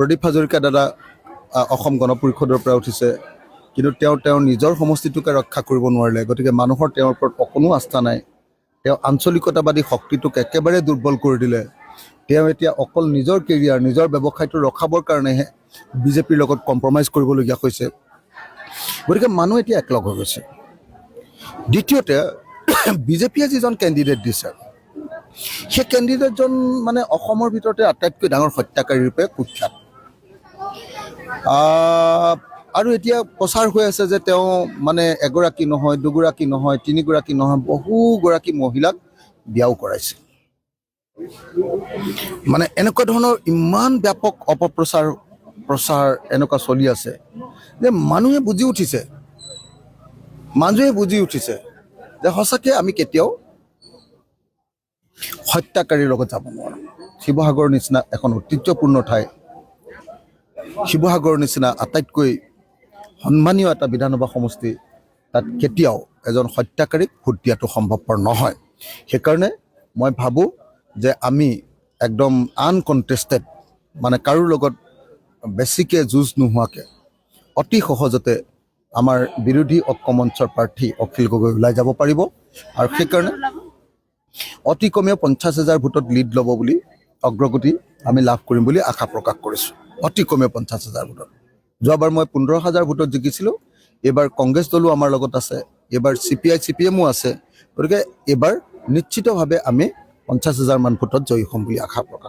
প্ৰদীপ হাজৰিকা দাদা অসম গণ পৰিষদৰ পৰা উঠিছে, কিন্তু তেওঁৰ নিজৰ সমষ্টিটোকে ৰক্ষা কৰিব নোৱাৰিলে। গতিকে মানুহৰ তেওঁৰ ওপৰত অকণো আস্থা নাই। তেওঁ আঞ্চলিকতাবাদী শক্তিটোক একেবাৰে দুৰ্বল কৰি দিলে। তেওঁ এতিয়া অকল নিজৰ কেৰিয়াৰ, নিজৰ ব্যৱসায়টো ৰখাবৰ কাৰণেহে বিজেপিৰ লগত কম্প্ৰমাইজ কৰিবলগীয়া হৈছে। গতিকে মানুহ এতিয়া একলগ হৈ গৈছে। দ্বিতীয়তে, বিজেপিয়ে যিজন কেণ্ডিডেট দিছে, সেই কেণ্ডিডেটজন মানে অসমৰ ভিতৰতে আটাইতকৈ ডাঙৰ হত্যাকাৰীৰ ৰূপে কুখ্যাত। আৰু এতিয়া প্ৰচাৰ হৈ আছে যে তেওঁ মানে এগৰাকী নহয়, দুগৰাকী নহয়, তিনিগৰাকী নহয়, বহুগৰাকী মহিলাক বিয়াও কৰাইছে। মানে এনেকুৱা ধৰণৰ ইমান ব্যাপক অপপ্ৰচাৰ এনেকুৱা চলি আছে যে মানুহে বুজি উঠিছে যে সঁচাকৈ আমি কেতিয়াও হত্যাকাৰীৰ লগত যাব নোৱাৰোঁ। শিৱসাগৰৰ নিচিনা এখন ঐতিহ্যপূৰ্ণ ঠাই, শিৱসাগৰৰ নিচিনা আটাইতকৈ সন্মানীয় এটা বিধানসভা সমষ্টি, তাত কেতিয়াও এজন হত্যাকাৰীক ভোট দিয়াটো সম্ভৱপৰ নহয়। সেইকাৰণে মই ভাবোঁ যে আমি একদম আনকণ্টেষ্টেড, মানে কাৰোৰ লগত বেছিকৈ যুঁজ নোহোৱাকৈ অতি সহজতে আমাৰ বিৰোধী ঐক্য মঞ্চৰ প্ৰাৰ্থী অখিল গগৈ ওলাই যাব পাৰিব। আৰু সেইকাৰণে অতি কমেও 50,000 ভোটত লিড ল'ব বুলি, অগ্ৰগতি আমি লাভ কৰিম বুলি আশা প্ৰকাশ কৰিছোঁ। অতি কমেও 50,000 ভোটত। যোৱাবাৰ মই 15,000 ভোটত জিকিছিলোঁ। এইবাৰ কংগ্ৰেছ দলো আমাৰ লগত আছে, এইবাৰ CPI-CPMও আছে। গতিকে এইবাৰ নিশ্চিতভাৱে আমি 50,000 মান ভোটত জয়ী হ'ম বুলি আশা প্ৰকাশ